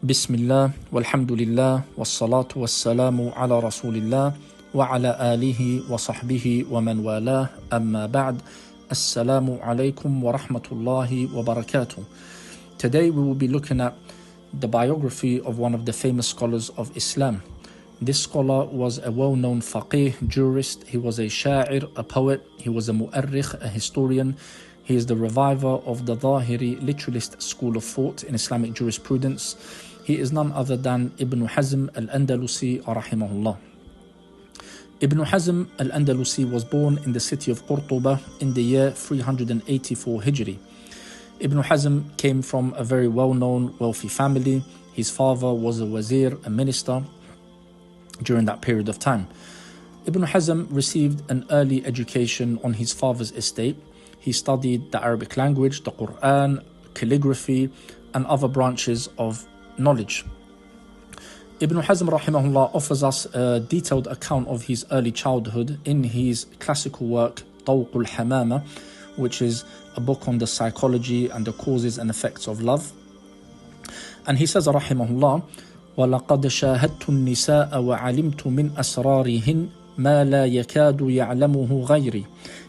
Bismillah, walhamdulillah, wassalatu wassalamu ala rasulillah, wa ala alihi wa sahbihi wa man walah, amma ba'd. Assalamu alaikum wa rahmatullahi wa barakatuh. Today we will be looking at the biography of one of the famous scholars of Islam. This scholar was a well-known faqih, jurist. He was a sha'ir, a poet. He was a mu'arrikh, a historian. He is the reviver of the Zahiri literalist school of thought in Islamic jurisprudence. He is none other than Ibn Hazm al-Andalusi rahimahullah. Ibn Hazm al-Andalusi was born in the city of Qurtuba in the year 384 Hijri. Ibn Hazm came from a very well-known, wealthy family. His father was a wazir, a minister, during that period of time. Ibn Hazm received an early education on his father's estate. He studied the Arabic language, the Quran, calligraphy, and other branches of knowledge. Ibn Hazm rahimahullah offers us a detailed account of his early childhood in his classical work Tawq al-Hamama, which is a book on the psychology and the causes and effects of love. And he says rahimahullah, وَلَقَدْ شَاهَدْتُ النِّسَاءَ وَعَلِمْتُ مِنْ أَسْرَارِهِنْ مَا لَا يَكَادُ يَعْلَمُهُ غَيْرِي.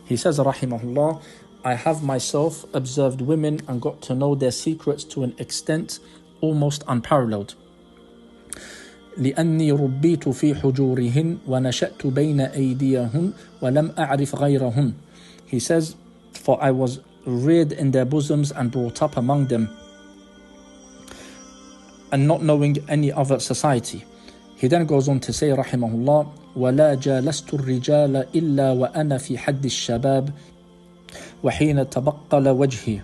He says rahimahullah, I have myself observed women and got to know their secrets to an extent almost unparalleled. لأني ربيت في حجورهن ونشأت بين أيديهن ولم أعرف غيرهن. He says, for I was reared in their bosoms and brought up among them, and not knowing any other society. He then goes on to say rahimahullah, ولا جالست الرجال إلا وأنا في حد الشباب وحين تبقل وجهي.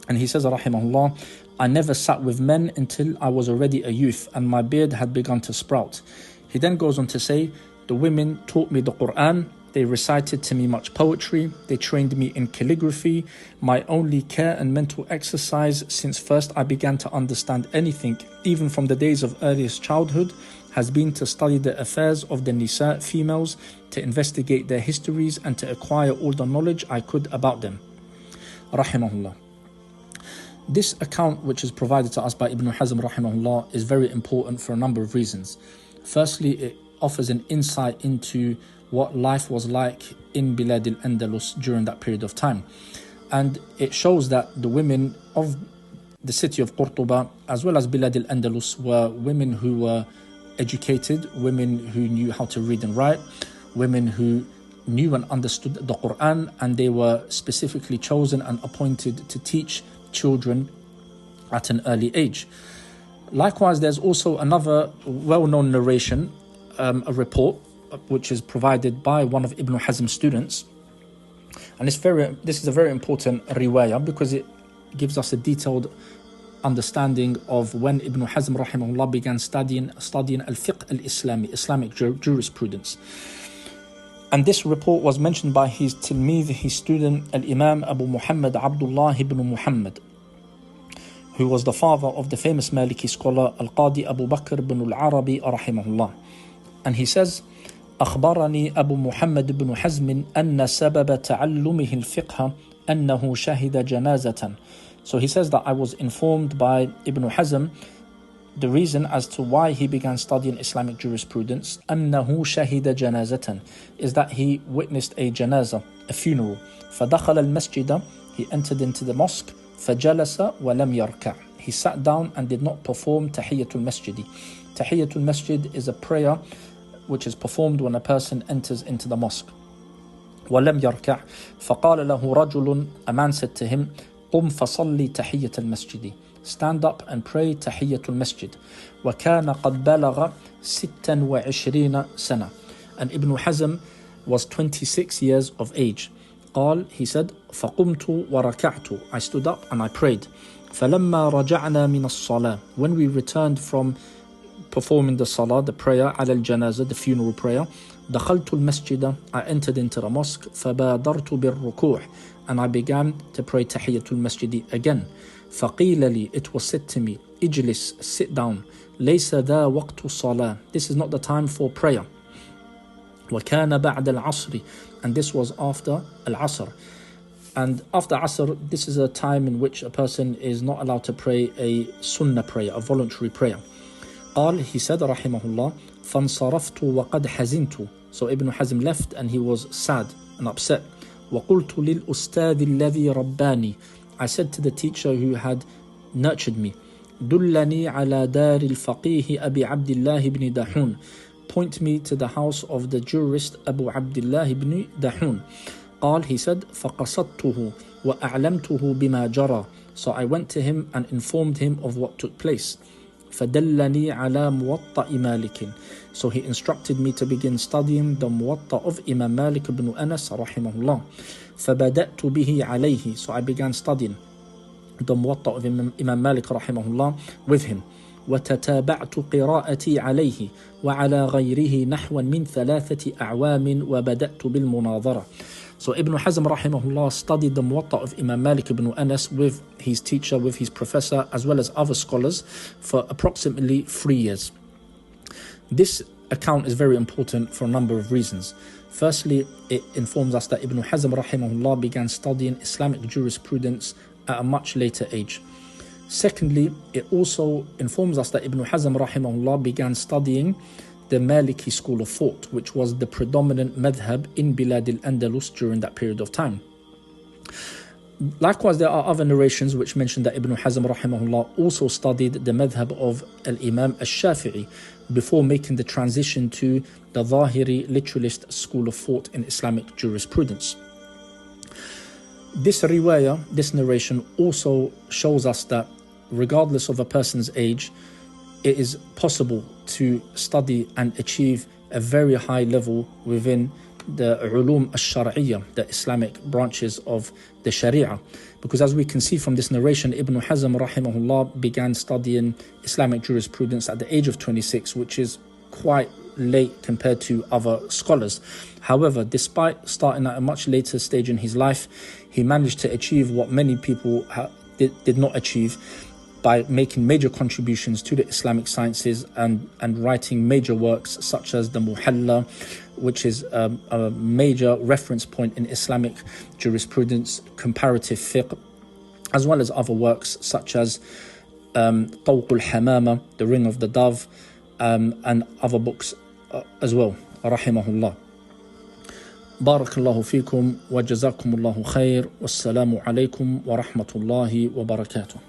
And he says rahimahullah, I never sat with men until I was already a youth and my beard had begun to sprout. He then goes on to say, the women taught me the Quran, they recited to me much poetry, they trained me in calligraphy. My only care and mental exercise since first I began to understand anything, even from the days of earliest childhood, has been to study the affairs of the Nisa, females, to investigate their histories and to acquire all the knowledge I could about them. Rahimahullah. This account, which is provided to us by Ibn Hazm rahimahullah, is very important for a number of reasons. Firstly, it offers an insight into what life was like in Bilad al-Andalus during that period of time. And it shows that the women of the city of Qurtuba, as well as Bilad al-Andalus, were women who were educated, women who knew how to read and write, women who knew and understood the Quran, and they were specifically chosen and appointed to teach children at an early age. Likewise, there's also another well-known narration, a report, which is provided by one of Ibn Hazm's students. And this is a very important riwayah because it gives us a detailed understanding of when Ibn Hazm rahimahullah began studying al-fiqh al-Islami, Islamic jurisprudence. And this report was mentioned by his tilmidh, his student, Al-Imam Abu Muhammad Abdullah ibn Muhammad, who was the father of the famous Maliki scholar Al-Qadi Abu Bakr ibn al-Arabi rahimahullah. And he says, أخبرني أبو محمد بن حزم أن سبب تعلمه الفقه أنه شهد جنازة. So he says that I was informed by Ibn Hazm the reason as to why he began studying Islamic jurisprudence, أنه شهد جنازة, is that he witnessed a janazah, a funeral. فدخل المسجد, he entered into the mosque. فجلس ولم يركع, he sat down and did not perform تحية المسجد. تحية المسجد is a prayer which is performed when a person enters into the mosque. ولم يركع فقال له رجل, a man said to him, قم فصلي تحية المسجد, stand up and pray تحية المسجد. وكان قد بلغ 26 سنة, and Ibn Hazm was 26 years of age. قال, he said, فقمت وركعت, I stood up and I prayed. فلما رجعنا من الصلاة, when we returned from performing the salah, the prayer, على الجنازة, the funeral prayer, دخلت المسجد, I entered into the mosque. فبادرت بالركوع, and I began to pray تحية المسجد again. فقيل لي, it was said to me, اجلس, sit down, ليس ذا وقت صلاة, this is not the time for prayer. وكان بعد العصر, and this was after al-Asr. And after Asr, this is a time in which a person is not allowed to pray a sunnah prayer, a voluntary prayer. قال, he said, rahimahullah, فانصرفت وقد حزنت. So Ibn Hazm left and he was sad and upset. وقلت للأستاذ الذي رباني. I said to the teacher who had nurtured me, دلني على دار الفقيه أبي عبد الله بن دحون. Point me to the house of the jurist Abu Abdullah ibn Dahun. قال, he said, فقصدته وأعلمته بما جرى. So I went to him and informed him of what took place. فدلني على موطأ مالك. So he instructed me to begin studying the Muwatta of Imam Malik ibn Anas rahimahullah. فبدأت به عليه. So I began studying the Muwatta of Imam Malik rahimahullah with him. وتتابعت قراءتي عليه وعلى غيره نحو من 3 أعوام وبدأت بالمناظرة. So Ibn Hazm rahimahullah studied the Muwatta of Imam Malik ibn Anas with his teacher, with his professor, as well as other scholars for approximately 3 years. This account is very important for a number of reasons. Firstly, it informs us that Ibn Hazm rahimahullah began studying Islamic jurisprudence at a much later age. Secondly, it also informs us that Ibn Hazm rahimahullah began studying the Maliki school of thought, which was the predominant madhab in Bilad al-Andalus during that period of time. Likewise, there are other narrations which mention that Ibn Hazm rahimahullah also studied the madhab of al-Imam al-Shafi'i before making the transition to the Zahiri literalist school of thought in Islamic jurisprudence. This riwayah, this narration also shows us that regardless of a person's age, it is possible to study and achieve a very high level within the ulum al-shar'iyyah, the Islamic branches of the Sharia. Because as we can see from this narration, Ibn Hazm rahimahullah began studying Islamic jurisprudence at the age of 26, which is quite late compared to other scholars. However, despite starting at a much later stage in his life, he managed to achieve what many people did not achieve, by making major contributions to the Islamic sciences and writing major works such as the Muhalla, which is a major reference point in Islamic jurisprudence, comparative fiqh, as well as other works such as Tawq al-Hamama, the Ring of the Dove, and other books as well, rahimahullah. Barakallahu fikum wa jazakumullahu khair. Wassalamu alaikum wa rahmatullahi wa barakatuh.